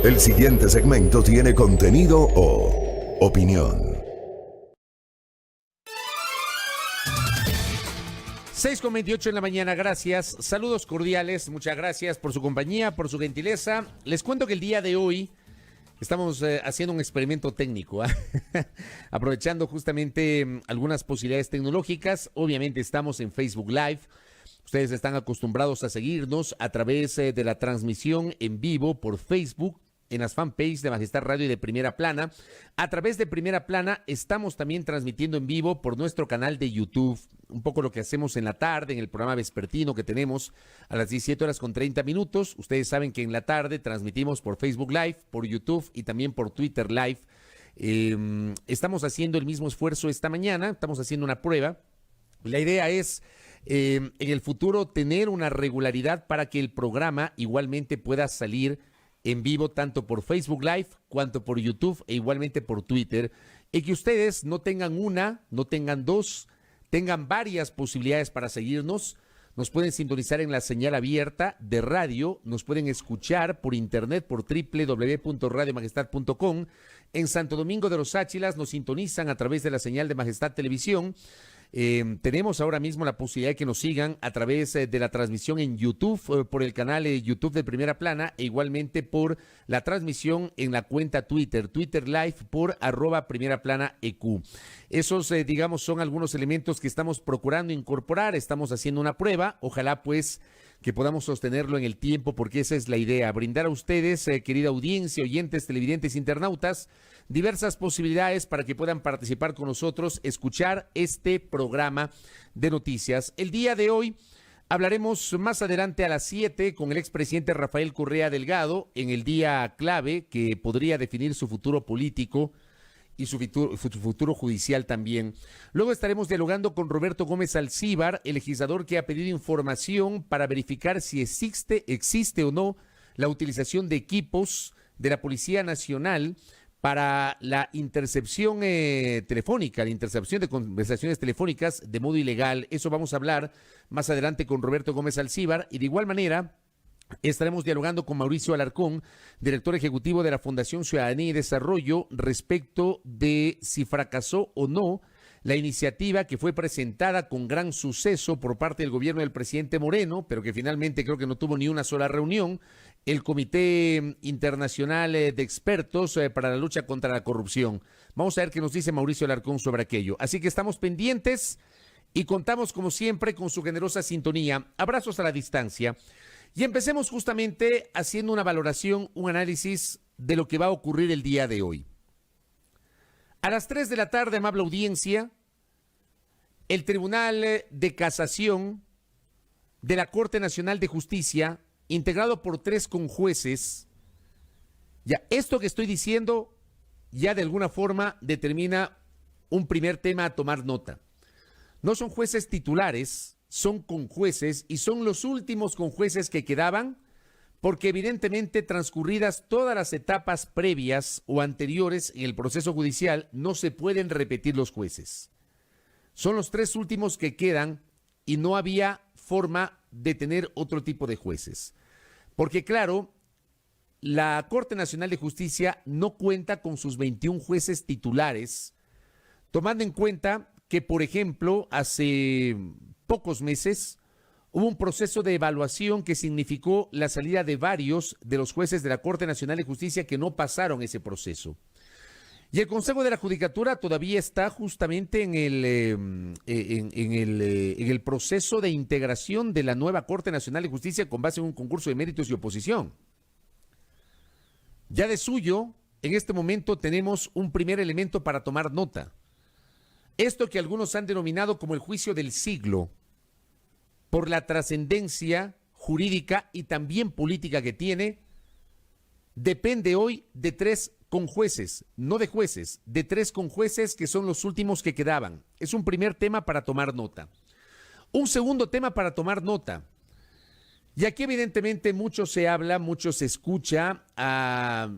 El siguiente segmento tiene contenido o opinión. 6:28 en la mañana, gracias. Saludos cordiales, muchas gracias por su compañía, por su gentileza. Les cuento que el día de hoy estamos haciendo un experimento técnico, aprovechando justamente algunas posibilidades tecnológicas. Obviamente estamos en Facebook Live. Ustedes están acostumbrados a seguirnos a través de la transmisión en vivo por Facebook, en las fanpages de Majestad Radio y de Primera Plana. A través de Primera Plana estamos también transmitiendo en vivo por nuestro canal de YouTube. Un poco lo que hacemos en la tarde, en el programa vespertino que tenemos a las 17:30. Ustedes saben que en la tarde transmitimos por Facebook Live, por YouTube y también por Twitter Live. Estamos haciendo el mismo esfuerzo esta mañana, estamos haciendo una prueba. La idea es en el futuro tener una regularidad para que el programa igualmente pueda salir en vivo tanto por Facebook Live cuanto por YouTube e igualmente por Twitter, y que ustedes no tengan una, no tengan dos, tengan varias posibilidades para seguirnos. Nos pueden sintonizar en la señal abierta de radio, nos pueden escuchar por internet por www.radiomajestad.com. En Santo Domingo de los Áchilas nos sintonizan a través de la señal de Majestad Televisión. Tenemos ahora mismo la posibilidad de que nos sigan a través de la transmisión en YouTube, por el canal YouTube de Primera Plana, e igualmente por la transmisión en la cuenta Twitter Live por @PrimeraPlanaEQ. Esos, digamos, son algunos elementos que estamos procurando incorporar. Estamos haciendo una prueba, ojalá pues que podamos sostenerlo en el tiempo, porque esa es la idea, brindar a ustedes, querida audiencia, oyentes, televidentes, internautas, diversas posibilidades para que puedan participar con nosotros, escuchar este programa de noticias. El día de hoy hablaremos más adelante a las 7 con el expresidente Rafael Correa Delgado en el día clave que podría definir su futuro político y su futuro judicial también. Luego estaremos dialogando con Roberto Gómez Alcíbar, el legislador que ha pedido información para verificar si existe o no la utilización de equipos de la Policía Nacional para la intercepción telefónica, la intercepción de conversaciones telefónicas de modo ilegal. Eso vamos a hablar más adelante con Roberto Gómez Alcíbar, y de igual manera estaremos dialogando con Mauricio Alarcón, director ejecutivo de la Fundación Ciudadanía y Desarrollo, respecto de si fracasó o no la iniciativa que fue presentada con gran suceso por parte del gobierno del presidente Moreno, pero que finalmente creo que no tuvo ni una sola reunión, el Comité Internacional de Expertos para la Lucha contra la Corrupción. Vamos a ver qué nos dice Mauricio Alarcón sobre aquello. Así que estamos pendientes y contamos como siempre con su generosa sintonía. Abrazos a la distancia. Y empecemos justamente haciendo una valoración, un análisis de lo que va a ocurrir el día de hoy. A las 3 de la tarde, amable audiencia, el Tribunal de Casación de la Corte Nacional de Justicia, integrado por 3 conjueces, ya esto que estoy diciendo ya de alguna forma determina un primer tema a tomar nota. No son jueces titulares, son conjueces, y son los últimos conjueces que quedaban, porque evidentemente transcurridas todas las etapas previas o anteriores en el proceso judicial, no se pueden repetir los jueces. Son los 3 últimos que quedan y no había forma de tener otro tipo de jueces. Porque claro, la Corte Nacional de Justicia no cuenta con sus 21 jueces titulares, tomando en cuenta que, por ejemplo, hace pocos meses hubo un proceso de evaluación que significó la salida de varios de los jueces de la Corte Nacional de Justicia que no pasaron ese proceso. Y el Consejo de la Judicatura todavía está justamente en el proceso de integración de la nueva Corte Nacional de Justicia con base en un concurso de méritos y oposición. Ya de suyo, en este momento tenemos un primer elemento para tomar nota. Esto que algunos han denominado como el juicio del siglo, por la trascendencia jurídica y también política que tiene, depende hoy de 3 conjueces, no de jueces, de 3 conjueces que son los últimos que quedaban. Es un primer tema para tomar nota. Un segundo tema para tomar nota. Y aquí evidentemente mucho se habla, mucho se escucha a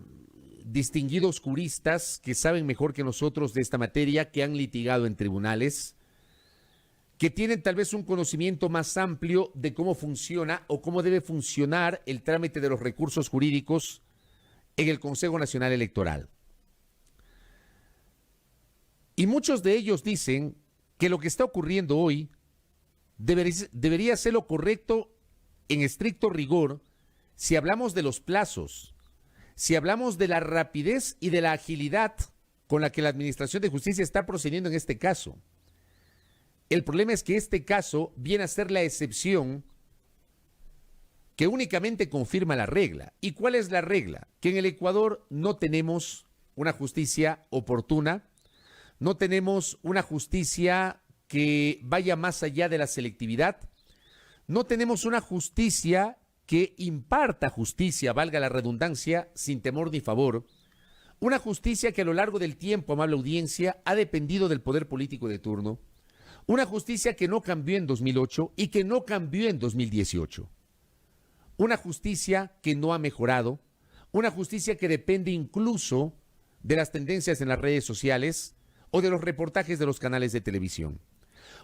distinguidos juristas que saben mejor que nosotros de esta materia, que han litigado en tribunales, que tienen tal vez un conocimiento más amplio de cómo funciona o cómo debe funcionar el trámite de los recursos jurídicos en el Consejo Nacional Electoral. Y muchos de ellos dicen que lo que está ocurriendo hoy debería ser lo correcto en estricto rigor si hablamos de los plazos, si hablamos de la rapidez y de la agilidad con la que la Administración de Justicia está procediendo en este caso. El problema es que este caso viene a ser la excepción que únicamente confirma la regla. ¿Y cuál es la regla? Que en el Ecuador no tenemos una justicia oportuna, no tenemos una justicia que vaya más allá de la selectividad, no tenemos una justicia que imparta justicia, valga la redundancia, sin temor ni favor, una justicia que a lo largo del tiempo, amable audiencia, ha dependido del poder político de turno, una justicia que no cambió en 2008 y que no cambió en 2018, una justicia que no ha mejorado, una justicia que depende incluso de las tendencias en las redes sociales o de los reportajes de los canales de televisión.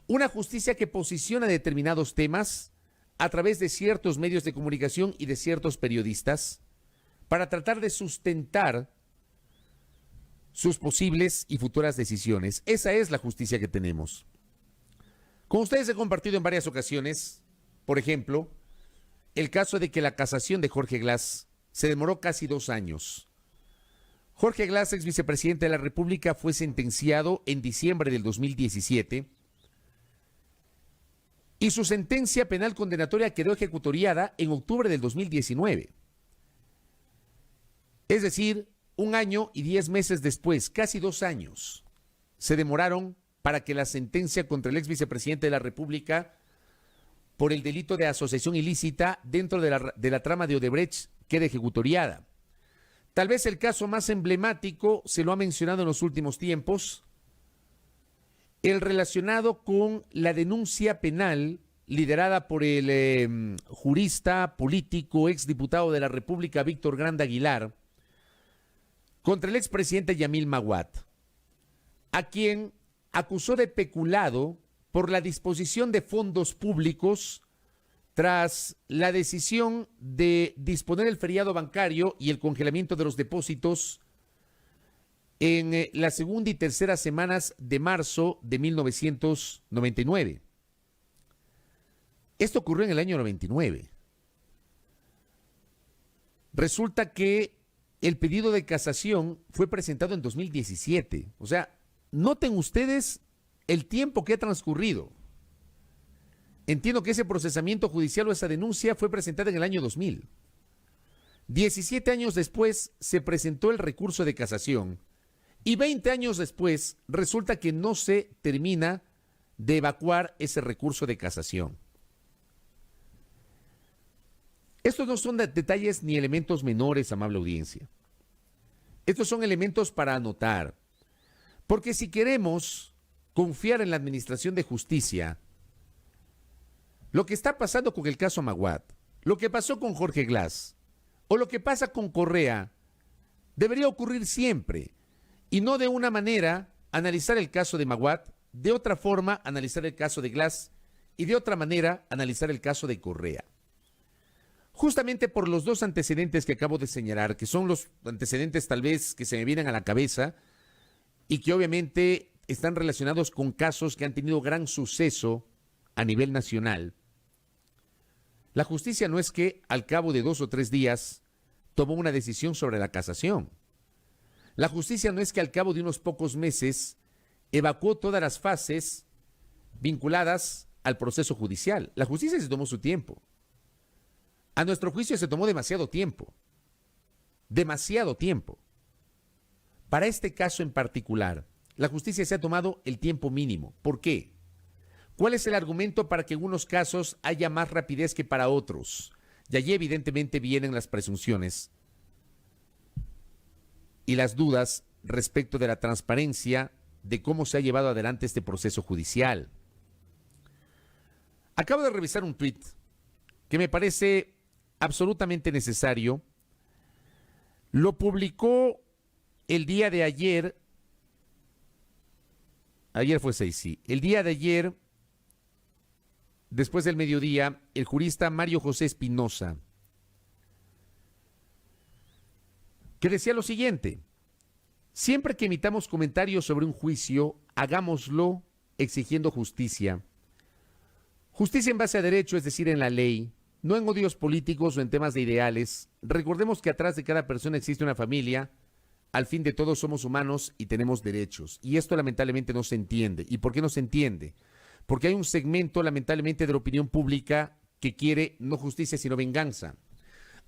Una justicia que posiciona determinados temas a través de ciertos medios de comunicación y de ciertos periodistas para tratar de sustentar sus posibles y futuras decisiones. Esa es la justicia que tenemos. Con ustedes he compartido en varias ocasiones, por ejemplo, el caso de que la casación de Jorge Glas se demoró casi 2 años. Jorge Glas, ex vicepresidente de la República, fue sentenciado en diciembre del 2017 y su sentencia penal condenatoria quedó ejecutoriada en octubre del 2019. Es decir, 1 año y 10 meses después, casi 2 años, se demoraron para que la sentencia contra el ex vicepresidente de la República por el delito de asociación ilícita dentro de la trama de Odebrecht quede ejecutoriada. Tal vez el caso más emblemático, se lo ha mencionado en los últimos tiempos, el relacionado con la denuncia penal liderada por el jurista, político, exdiputado de la República, Víctor Granda Aguilar, contra el expresidente Yamil Maguad, a quien acusó de peculado por la disposición de fondos públicos tras la decisión de disponer el feriado bancario y el congelamiento de los depósitos en la segunda y tercera semanas de marzo de 1999. Esto ocurrió en el año 99. Resulta que el pedido de casación fue presentado en 2017. O sea, noten ustedes el tiempo que ha transcurrido. Entiendo que ese procesamiento judicial o esa denuncia fue presentada en el año 2000. 17 años después se presentó el recurso de casación y 20 años después resulta que no se termina de evacuar ese recurso de casación. Estos no son detalles ni elementos menores, amable audiencia. Estos son elementos para anotar. Porque si queremos confiar en la administración de justicia, lo que está pasando con el caso Maguad, lo que pasó con Jorge Glas o lo que pasa con Correa, debería ocurrir siempre y no de una manera analizar el caso de Maguad, de otra forma analizar el caso de Glas y de otra manera analizar el caso de Correa. Justamente por los 2 antecedentes que acabo de señalar, que son los antecedentes tal vez que se me vienen a la cabeza y que obviamente están relacionados con casos que han tenido gran suceso a nivel nacional. La justicia no es que al cabo de 2 o 3 días tomó una decisión sobre la casación. La justicia no es que al cabo de unos pocos meses evacuó todas las fases vinculadas al proceso judicial. La justicia se tomó su tiempo. A nuestro juicio se tomó demasiado tiempo. Demasiado tiempo. Para este caso en particular, la justicia se ha tomado el tiempo mínimo. ¿Por qué? ¿Cuál es el argumento para que en unos casos haya más rapidez que para otros? Y allí evidentemente vienen las presunciones y las dudas respecto de la transparencia de cómo se ha llevado adelante este proceso judicial. Acabo de revisar un tuit que me parece absolutamente necesario. Lo publicó el día de ayer. Ayer fue 6, sí. El día de ayer, después del mediodía, el jurista Mario José Espinosa. que decía lo siguiente: siempre que emitamos comentarios sobre un juicio, hagámoslo exigiendo justicia. Justicia en base a derecho, es decir, en la ley, no en odios políticos o en temas de ideales. Recordemos que atrás de cada persona existe una familia. Al fin de todo somos humanos y tenemos derechos. Y esto lamentablemente no se entiende. ¿Y por qué no se entiende? Porque hay un segmento lamentablemente de la opinión pública que quiere no justicia sino venganza.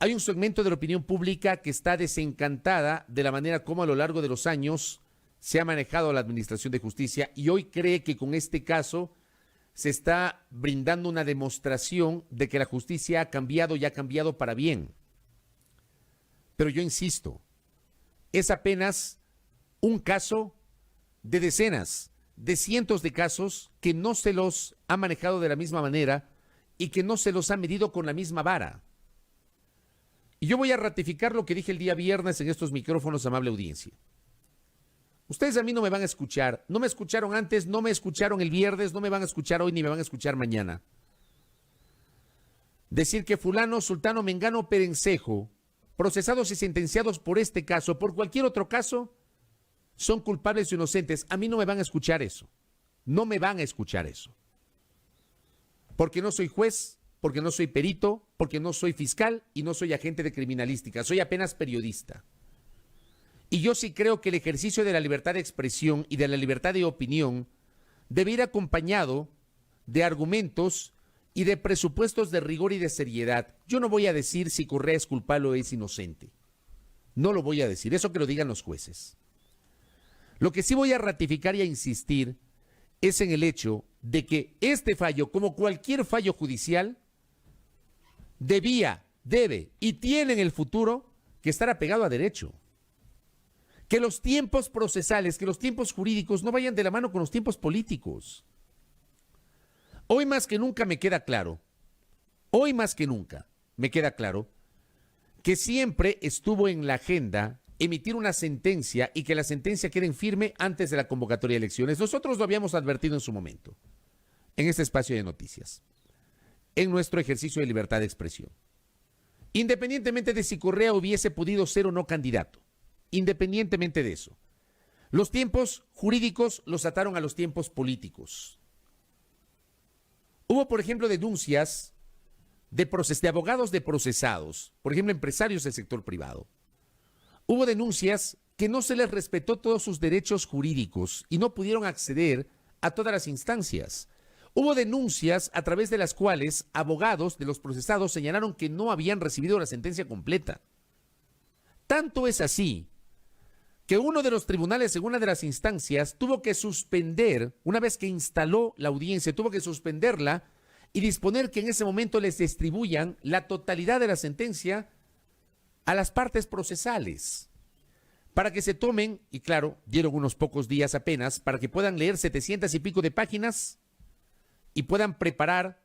Hay un segmento de la opinión pública que está desencantada de la manera como a lo largo de los años se ha manejado la administración de justicia y hoy cree que con este caso se está brindando una demostración de que la justicia ha cambiado y ha cambiado para bien. Pero yo insisto, es apenas un caso de decenas, de cientos de casos que no se los ha manejado de la misma manera y que no se los ha medido con la misma vara. Y yo voy a ratificar lo que dije el día viernes en estos micrófonos, amable audiencia. Ustedes a mí no me van a escuchar, no me escucharon antes, no me escucharon el viernes, no me van a escuchar hoy ni me van a escuchar mañana. Decir que fulano, sultano, mengano, perencejo, procesados y sentenciados por este caso, por cualquier otro caso, son culpables o inocentes. A mí no me van a escuchar eso. No me van a escuchar eso. Porque no soy juez, porque no soy perito, porque no soy fiscal y no soy agente de criminalística. Soy apenas periodista. Y yo sí creo que el ejercicio de la libertad de expresión y de la libertad de opinión debe ir acompañado de argumentos y de presupuestos de rigor y de seriedad. Yo no voy a decir si Correa es culpable o es inocente. No lo voy a decir, eso que lo digan los jueces. Lo que sí voy a ratificar y a insistir es en el hecho de que este fallo, como cualquier fallo judicial, debe y tiene en el futuro que estar apegado a derecho. Que los tiempos procesales, que los tiempos jurídicos no vayan de la mano con los tiempos políticos. Hoy más que nunca me queda claro, que siempre estuvo en la agenda emitir una sentencia y que la sentencia quede en firme antes de la convocatoria de elecciones. Nosotros lo habíamos advertido en su momento, en este espacio de noticias, en nuestro ejercicio de libertad de expresión. Independientemente de si Correa hubiese podido ser o no candidato, independientemente de eso, los tiempos jurídicos los ataron a los tiempos políticos. Hubo, por ejemplo, denuncias de abogados de procesados, por ejemplo, empresarios del sector privado. Hubo denuncias que no se les respetó todos sus derechos jurídicos y no pudieron acceder a todas las instancias. Hubo denuncias a través de las cuales abogados de los procesados señalaron que no habían recibido la sentencia completa. Tanto es así que uno de los tribunales en una de las instancias tuvo que suspender, una vez que instaló la audiencia, tuvo que suspenderla y disponer que en ese momento les distribuyan la totalidad de la sentencia a las partes procesales, para que se tomen, y claro, dieron unos pocos días apenas, para que puedan leer 700 y pico de páginas y puedan preparar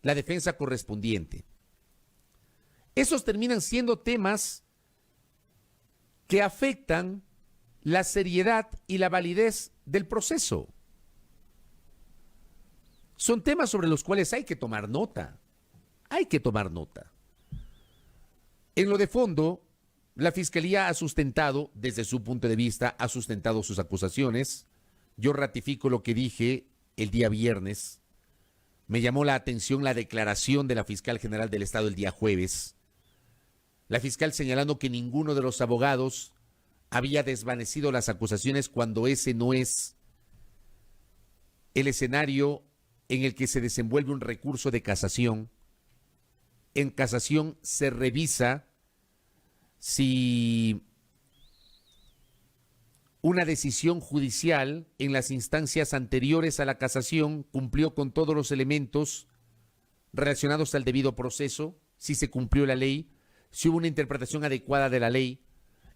la defensa correspondiente. Esos terminan siendo temas que afectan la seriedad y la validez del proceso. Son temas sobre los cuales hay que tomar nota. Hay que tomar nota. En lo de fondo, la Fiscalía ha sustentado, desde su punto de vista, ha sustentado sus acusaciones. Yo ratifico lo que dije el día viernes. Me llamó la atención la declaración de la Fiscal General del Estado el día jueves. La fiscal señalando que ninguno de los abogados había desvanecido las acusaciones cuando ese no es el escenario en el que se desenvuelve un recurso de casación. En casación se revisa si una decisión judicial en las instancias anteriores a la casación cumplió con todos los elementos relacionados al debido proceso, si se cumplió la ley, si hubo una interpretación adecuada de la ley.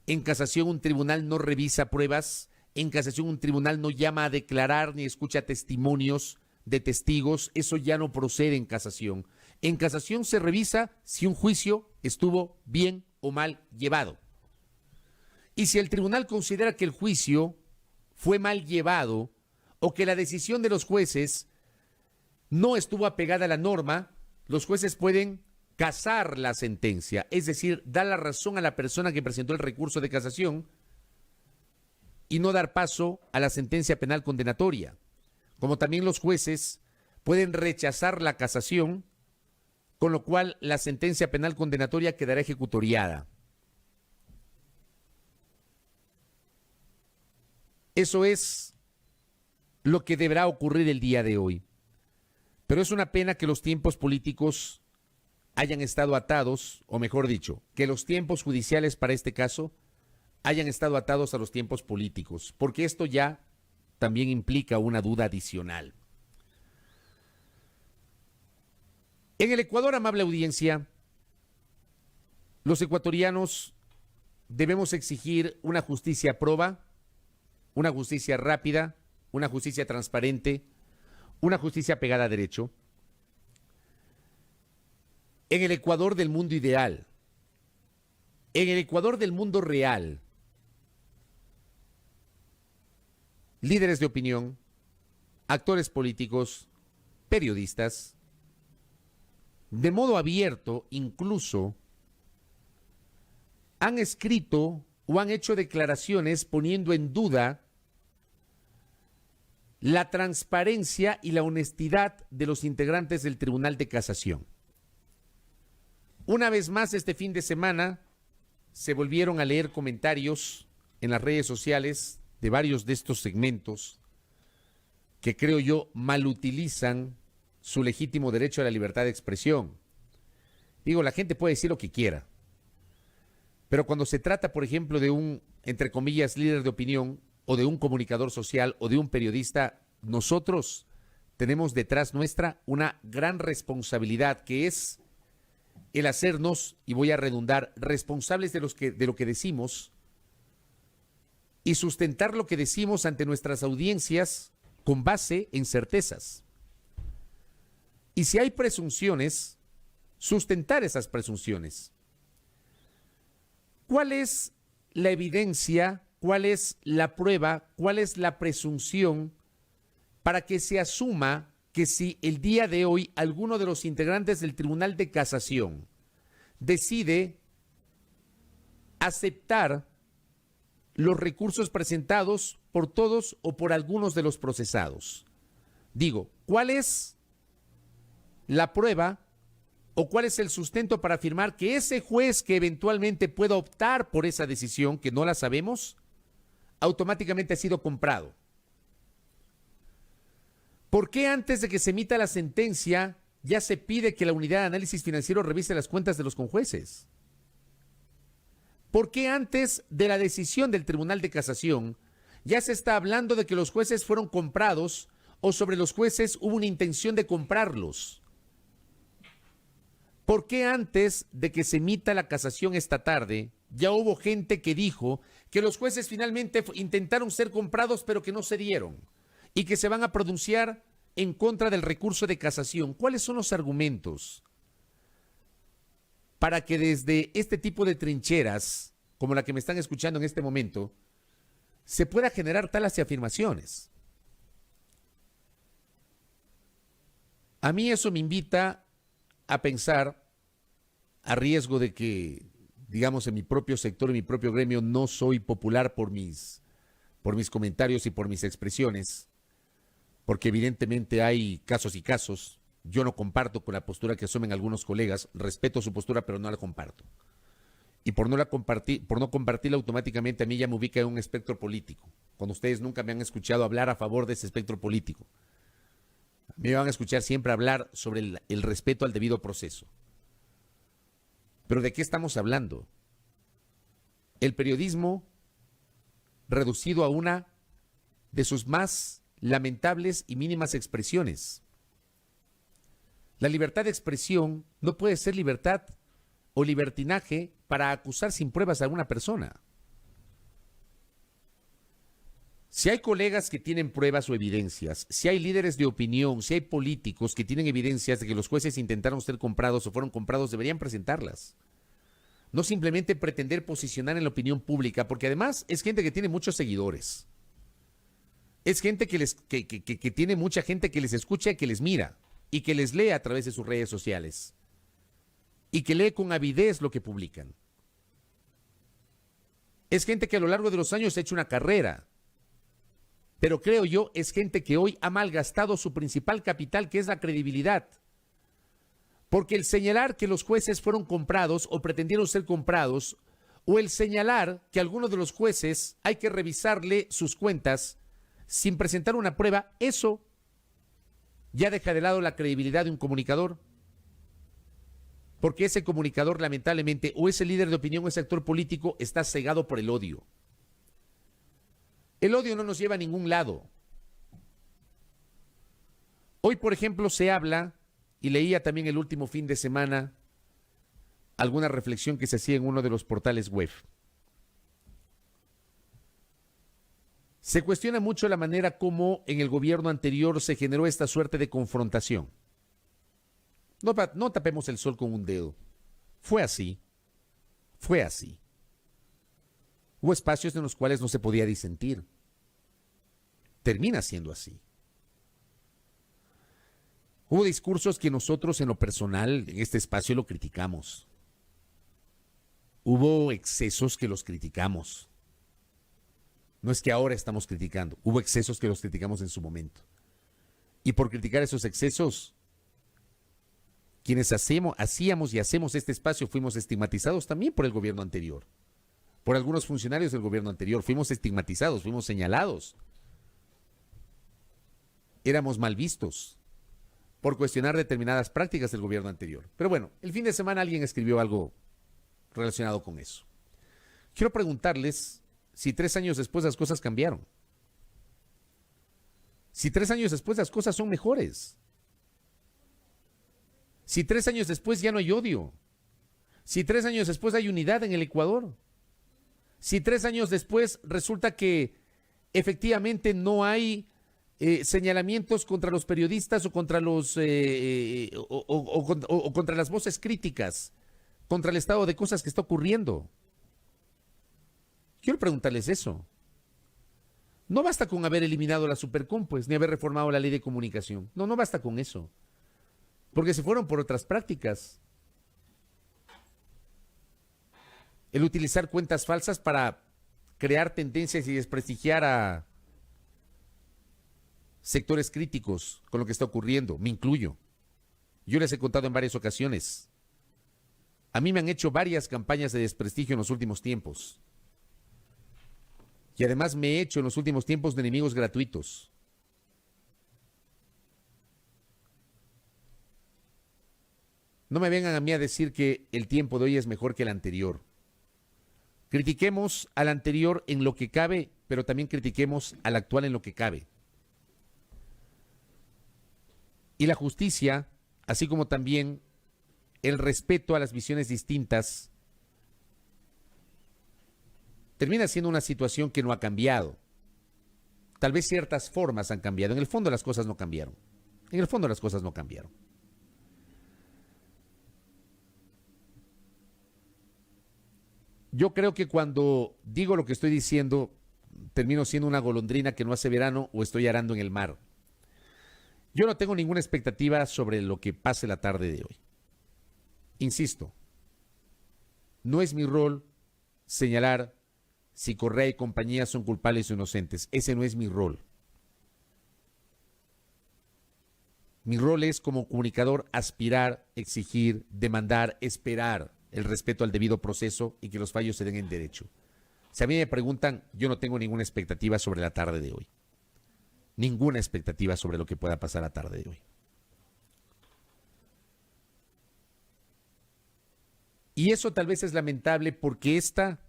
En casación un tribunal no revisa pruebas, en casación un tribunal no llama a declarar ni escucha testimonios de testigos, eso ya no procede en casación. En casación se revisa si un juicio estuvo bien o mal llevado. Y si el tribunal considera que el juicio fue mal llevado o que la decisión de los jueces no estuvo apegada a la norma, los jueces pueden casar la sentencia, es decir, dar la razón a la persona que presentó el recurso de casación y no dar paso a la sentencia penal condenatoria. Como también los jueces pueden rechazar la casación, con lo cual la sentencia penal condenatoria quedará ejecutoriada. Eso es lo que deberá ocurrir el día de hoy. Pero es una pena que los tiempos políticos hayan estado atados, o mejor dicho, que los tiempos judiciales para este caso hayan estado atados a los tiempos políticos, porque esto ya también implica una duda adicional. En el Ecuador, amable audiencia, los ecuatorianos debemos exigir una justicia proba, una justicia rápida, una justicia transparente, una justicia pegada a derecho. En el Ecuador del mundo ideal, en el Ecuador del mundo real, líderes de opinión, actores políticos, periodistas, de modo abierto incluso, han escrito o han hecho declaraciones poniendo en duda la transparencia y la honestidad de los integrantes del Tribunal de Casación. Una vez más, este fin de semana se volvieron a leer comentarios en las redes sociales de varios de estos segmentos que creo yo malutilizan su legítimo derecho a la libertad de expresión. Digo, la gente puede decir lo que quiera, pero cuando se trata, por ejemplo, de un, entre comillas, líder de opinión o de un comunicador social o de un periodista, nosotros tenemos detrás nuestra una gran responsabilidad, que es el hacernos, y voy a redundar, responsables de lo que decimos y sustentar lo que decimos ante nuestras audiencias con base en certezas. Y si hay presunciones, sustentar esas presunciones. ¿Cuál es la evidencia, cuál es la prueba, cuál es la presunción para que se asuma que si el día de hoy alguno de los integrantes del Tribunal de Casación decide aceptar los recursos presentados por todos o por algunos de los procesados? Digo, ¿cuál es la prueba o cuál es el sustento para afirmar que ese juez que eventualmente pueda optar por esa decisión, que no la sabemos, automáticamente ha sido comprado? ¿Por qué antes de que se emita la sentencia ya se pide que la unidad de análisis financiero revise las cuentas de los conjueces? ¿Por qué antes de la decisión del Tribunal de Casación ya se está hablando de que los jueces fueron comprados o sobre los jueces hubo una intención de comprarlos? ¿Por qué antes de que se emita la casación esta tarde ya hubo gente que dijo que los jueces finalmente intentaron ser comprados pero que no se dieron y que se van a pronunciar en contra del recurso de casación? ¿Cuáles son los argumentos para que desde este tipo de trincheras, como la que me están escuchando en este momento, se pueda generar tales afirmaciones? A mí eso me invita a pensar, a riesgo de que, digamos, en mi propio sector, en mi propio gremio, no soy popular por mis comentarios y por mis expresiones, porque evidentemente hay casos y casos. Yo no comparto con la postura que asumen algunos colegas, respeto su postura, pero no la comparto. Y por no compartirla automáticamente, a mí ya me ubica en un espectro político, cuando ustedes nunca me han escuchado hablar a favor de ese espectro político. Me van a escuchar siempre hablar sobre el respeto al debido proceso. Pero ¿de qué estamos hablando? El periodismo reducido a una de sus más lamentables y mínimas expresiones. La libertad de expresión no puede ser libertad o libertinaje para acusar sin pruebas a alguna persona. Si hay colegas que tienen pruebas o evidencias, si hay líderes de opinión, si hay políticos que tienen evidencias de que los jueces intentaron ser comprados o fueron comprados, deberían presentarlas. No simplemente pretender posicionar en la opinión pública, porque además es gente que tiene muchos seguidores. Es gente que tiene mucha gente que les escucha y que les mira y que les lee a través de sus redes sociales. y que lee con avidez lo que publican. Es gente que a lo largo de los años ha hecho una carrera, pero creo yo es gente que hoy ha malgastado su principal capital, que es la credibilidad. Porque el señalar que los jueces fueron comprados o pretendieron ser comprados, o el señalar que a algunos de los jueces hay que revisarle sus cuentas sin presentar una prueba, eso ya deja de lado la credibilidad de un comunicador. Porque ese comunicador, lamentablemente, o ese líder de opinión o ese actor político está cegado por el odio. El odio no nos lleva a ningún lado. Hoy, por ejemplo, se habla, y leía también el último fin de semana alguna reflexión que se hacía en uno de los portales web. Se cuestiona mucho la manera como en el gobierno anterior se generó esta suerte de confrontación. No tapemos el sol con un dedo. Fue así. Fue así. Hubo espacios en los cuales no se podía disentir. Termina siendo así. Hubo discursos que nosotros en lo personal, en este espacio, lo criticamos. Hubo excesos que los criticamos. No es que ahora estamos criticando. Hubo excesos que los criticamos en su momento. Y por criticar esos excesos, quienes hacíamos y hacemos este espacio fuimos estigmatizados también por el gobierno anterior. Por algunos funcionarios del gobierno anterior. Fuimos estigmatizados, fuimos señalados. Éramos mal vistos por cuestionar determinadas prácticas del gobierno anterior. Pero bueno, el fin de semana alguien escribió algo relacionado con eso. Quiero preguntarles si 3 años después las cosas cambiaron. Si 3 años después las cosas son mejores. Si 3 años después ya no hay odio. Si 3 años después hay unidad en el Ecuador. Si 3 años después resulta que efectivamente no hay señalamientos contra los periodistas o contra los o contra las voces críticas, contra el estado de cosas que está ocurriendo. Quiero preguntarles eso. No basta con haber eliminado la Supercom, pues, ni haber reformado la ley de comunicación. No basta con eso. Porque se fueron por otras prácticas. El utilizar cuentas falsas para crear tendencias y desprestigiar a sectores críticos con lo que está ocurriendo, me incluyo. Yo les he contado en varias ocasiones. A mí me han hecho varias campañas de desprestigio en los últimos tiempos. Y además me he hecho en los últimos tiempos de enemigos gratuitos. No me vengan a mí a decir que el tiempo de hoy es mejor que el anterior. Critiquemos al anterior en lo que cabe, pero también critiquemos al actual en lo que cabe. Y la justicia, así como también el respeto a las visiones distintas, termina siendo una situación que no ha cambiado. Tal vez ciertas formas han cambiado. En el fondo las cosas no cambiaron. En el fondo las cosas no cambiaron. Yo creo que cuando digo lo que estoy diciendo, termino siendo una golondrina que no hace verano o estoy arando en el mar. Yo no tengo ninguna expectativa sobre lo que pase la tarde de hoy. Insisto, no es mi rol señalar si Correa y compañía son culpables o inocentes. Ese no es mi rol. Mi rol es como comunicador aspirar, exigir, demandar, esperar el respeto al debido proceso y que los fallos se den en derecho. Si a mí me preguntan, yo no tengo ninguna expectativa sobre la tarde de hoy. Ninguna expectativa sobre lo que pueda pasar la tarde de hoy. Y eso tal vez es lamentable porque esta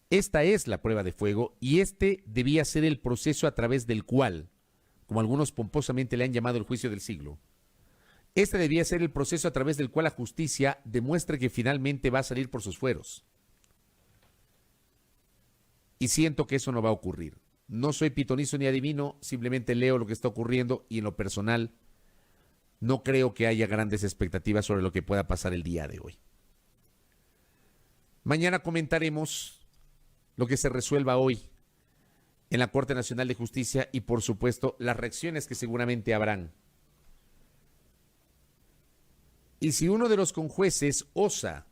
es la prueba de fuego y este debía ser el proceso a través del cual, como algunos pomposamente le han llamado el juicio del siglo, este debía ser el proceso a través del cual la justicia demuestre que finalmente va a salir por sus fueros. Y siento que eso no va a ocurrir. No soy pitonizo ni adivino, simplemente leo lo que está ocurriendo y en lo personal no creo que haya grandes expectativas sobre lo que pueda pasar el día de hoy. Mañana comentaremos lo que se resuelva hoy en la Corte Nacional de Justicia y, por supuesto, las reacciones que seguramente habrán. Y si uno de los conjueces osa,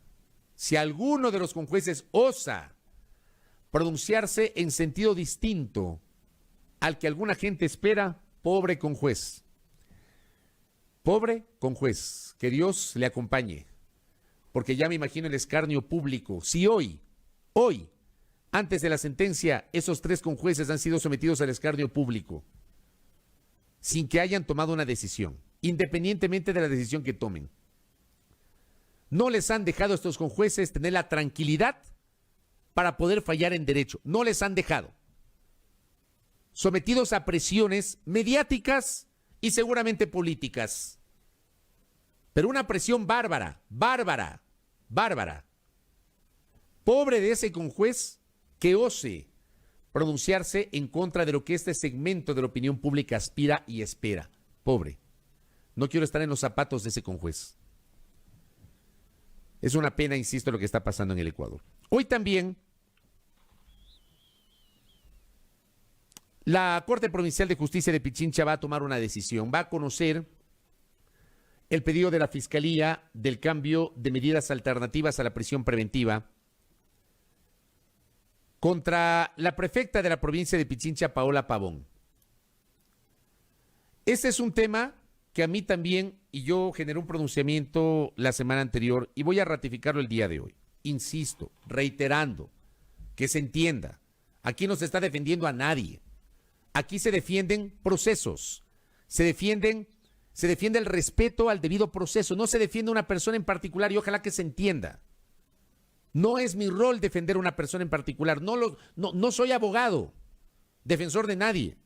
si alguno de los conjueces osa pronunciarse en sentido distinto al que alguna gente espera, pobre conjuez. Pobre conjuez, que Dios le acompañe. Porque ya me imagino el escarnio público. Si hoy, antes de la sentencia, esos 3 conjueces han sido sometidos al escarnio público, sin que hayan tomado una decisión, independientemente de la decisión que tomen. No les han dejado a estos conjueces tener la tranquilidad para poder fallar en derecho. No les han dejado. Sometidos a presiones mediáticas y seguramente políticas. Pero una presión bárbara. Pobre de ese conjuez que ose pronunciarse en contra de lo que este segmento de la opinión pública aspira y espera. Pobre. No quiero estar en los zapatos de ese conjuez. Es una pena, insisto, lo que está pasando en el Ecuador. Hoy también, la Corte Provincial de Justicia de Pichincha va a tomar una decisión. Va a conocer el pedido de la Fiscalía del cambio de medidas alternativas a la prisión preventiva contra la prefecta de la provincia de Pichincha, Paola Pavón. Este es un tema que a mí también, y yo generé un pronunciamiento la semana anterior y voy a ratificarlo el día de hoy. Insisto, reiterando, que se entienda, aquí no se está defendiendo a nadie. Aquí se defienden procesos, se defiende el respeto al debido proceso, no se defiende a una persona en particular y ojalá que se entienda. No es mi rol defender a una persona en particular, no soy abogado, defensor de nadie.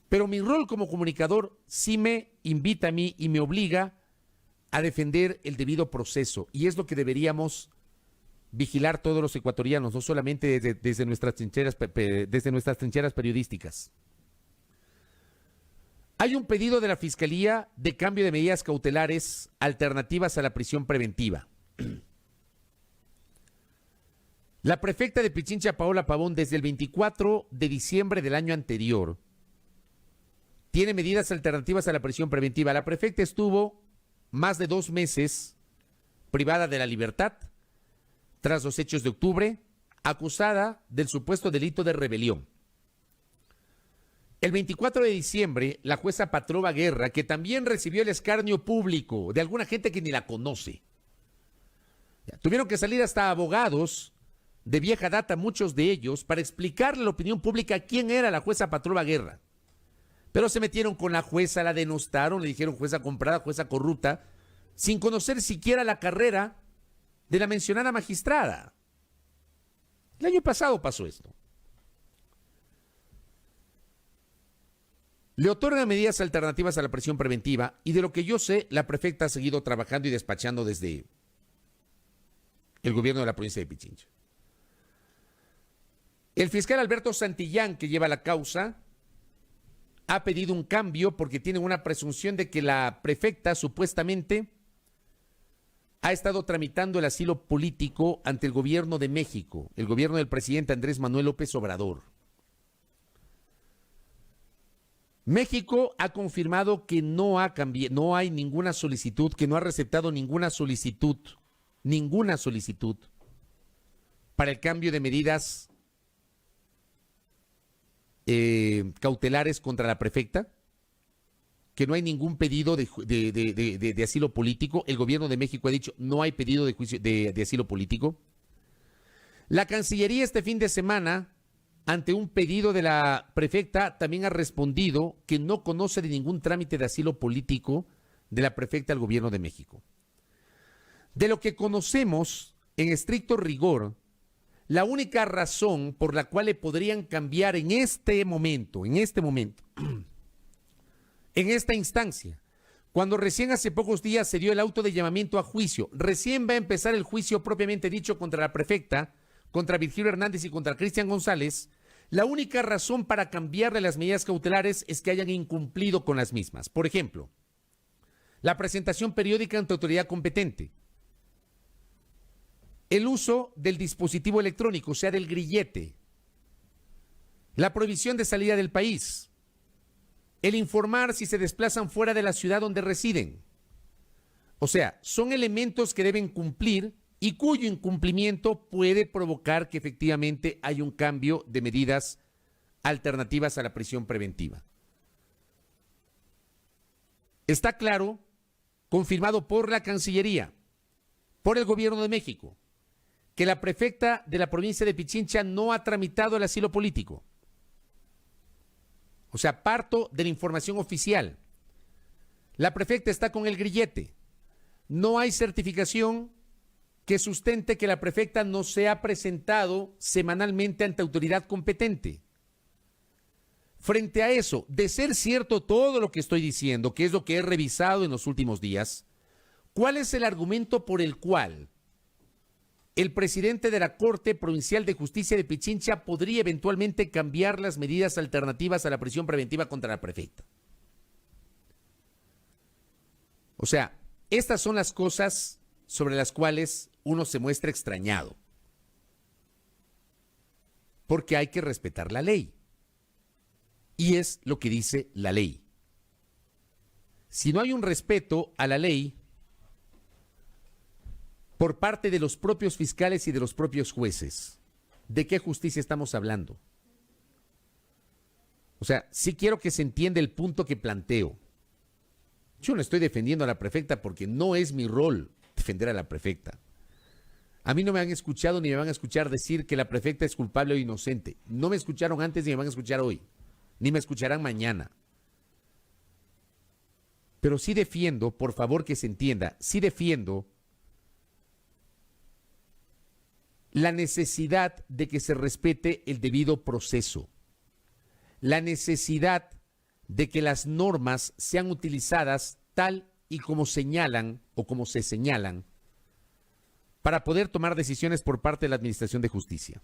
Pero mi rol como comunicador sí me invita a mí y me obliga a defender el debido proceso. Y es lo que deberíamos vigilar todos los ecuatorianos, no solamente desde nuestras trincheras periodísticas. Hay un pedido de la Fiscalía de cambio de medidas cautelares alternativas a la prisión preventiva. La prefecta de Pichincha, Paola Pavón, desde el 24 de diciembre del año anterior, tiene medidas alternativas a la prisión preventiva. La prefecta estuvo más de 2 meses privada de la libertad tras los hechos de octubre, acusada del supuesto delito de rebelión. El 24 de diciembre, la jueza Patrova Guerra, que también recibió el escarnio público de alguna gente que ni la conoce, tuvieron que salir hasta abogados de vieja data, muchos de ellos, para explicarle a la opinión pública quién era la jueza Patrova Guerra. Pero se metieron con la jueza, la denostaron, le dijeron jueza comprada, jueza corrupta, sin conocer siquiera la carrera de la mencionada magistrada. El año pasado pasó esto. Le otorgan medidas alternativas a la prisión preventiva y de lo que yo sé, la prefecta ha seguido trabajando y despachando desde el gobierno de la provincia de Pichincha. El fiscal Alberto Santillán, que lleva la causa, ha pedido un cambio porque tienen una presunción de que la prefecta supuestamente ha estado tramitando el asilo político ante el gobierno de México, el gobierno del presidente Andrés Manuel López Obrador. México ha confirmado que no hay ninguna solicitud, que no ha receptado ninguna solicitud para el cambio de medidas cautelares contra la prefecta, que no hay ningún pedido de asilo político. El gobierno de México ha dicho no hay pedido de asilo político. La Cancillería este fin de semana, ante un pedido de la prefecta, también ha respondido que no conoce de ningún trámite de asilo político de la prefecta al gobierno de México. De lo que conocemos, en estricto rigor, la única razón por la cual le podrían cambiar en este momento, en esta instancia, cuando recién hace pocos días se dio el auto de llamamiento a juicio, recién va a empezar el juicio propiamente dicho contra la prefecta, contra Virgilio Hernández y contra Cristian González, la única razón para cambiarle las medidas cautelares es que hayan incumplido con las mismas. Por ejemplo, la presentación periódica ante autoridad competente, el uso del dispositivo electrónico, o sea, del grillete, la prohibición de salida del país, el informar si se desplazan fuera de la ciudad donde residen, O sea, son elementos que deben cumplir y cuyo incumplimiento puede provocar que efectivamente haya un cambio de medidas alternativas a la prisión preventiva. Está claro, confirmado por la Cancillería, por el Gobierno de México, que la prefecta de la provincia de Pichincha no ha tramitado el asilo político. O sea, parto de la información oficial. La prefecta está con el grillete. No hay certificación que sustente que la prefecta no se ha presentado semanalmente ante autoridad competente. Frente a eso, de ser cierto todo lo que estoy diciendo, que es lo que he revisado en los últimos días, ¿cuál es el argumento por el cual el presidente de la Corte Provincial de Justicia de Pichincha podría eventualmente cambiar las medidas alternativas a la prisión preventiva contra la prefecta? O sea, estas son las cosas sobre las cuales uno se muestra extrañado. Porque hay que respetar la ley. Y es lo que dice la ley. Si no hay un respeto a la ley por parte de los propios fiscales y de los propios jueces, ¿de qué justicia estamos hablando? O sea, sí quiero que se entienda el punto que planteo. Yo no estoy defendiendo a la prefecta porque no es mi rol defender a la prefecta. A mí no me han escuchado ni me van a escuchar decir que la prefecta es culpable o inocente. No me escucharon antes ni me van a escuchar hoy. Ni me escucharán mañana. Pero sí defiendo, por favor que se entienda, sí defiendo la necesidad de que se respete el debido proceso. La necesidad de que las normas sean utilizadas tal y como señalan o como se señalan para poder tomar decisiones por parte de la Administración de Justicia.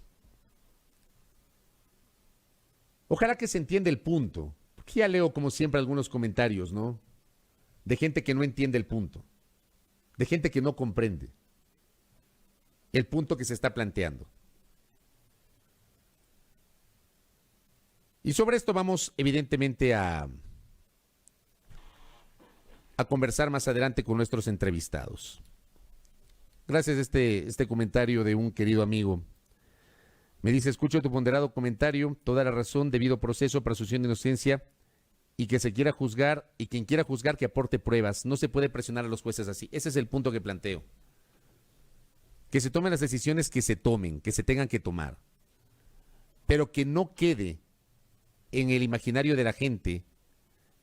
Ojalá que se entienda el punto, porque ya leo como siempre algunos comentarios, ¿no? De gente que no entiende el punto, de gente que no comprende el punto que se está planteando. Y sobre esto vamos evidentemente a conversar más adelante con nuestros entrevistados. Gracias a este comentario de un querido amigo. Me dice, escucho tu ponderado comentario, toda la razón, debido proceso, presunción de inocencia y que se quiera juzgar y quien quiera juzgar que aporte pruebas. No se puede presionar a los jueces así. Ese es el punto que planteo. Que se tomen las decisiones que se tomen, que se tengan que tomar, pero que no quede en el imaginario de la gente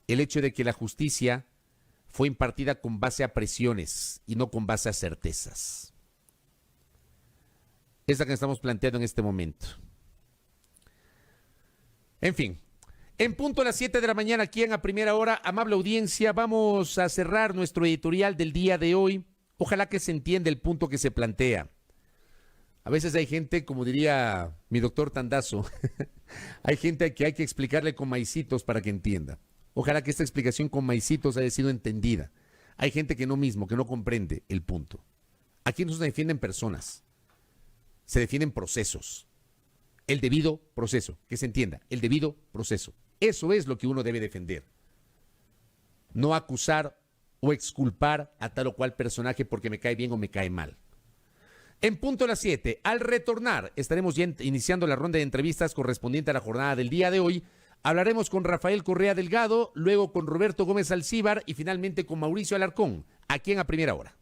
el hecho de que la justicia fue impartida con base a presiones y no con base a certezas. Es la que estamos planteando en este momento. En fin, en punto a las 7 de la mañana aquí en A Primera Hora, amable audiencia, vamos a cerrar nuestro editorial del día de hoy. Ojalá que se entienda el punto que se plantea. A veces hay gente, como diría mi doctor Tandazo, hay gente que hay que explicarle con maicitos para que entienda. Ojalá que esta explicación con maicitos haya sido entendida. Hay gente que no comprende el punto. Aquí no se defienden personas, se defienden procesos. El debido proceso, que se entienda, el debido proceso. Eso es lo que uno debe defender. No acusar o exculpar a tal o cual personaje porque me cae bien o me cae mal. En punto a las 7, al retornar, estaremos ya iniciando la ronda de entrevistas correspondiente a la jornada del día de hoy. Hablaremos con Rafael Correa Delgado, luego con Roberto Gómez Alcíbar y finalmente con Mauricio Alarcón, aquí en A Primera Hora.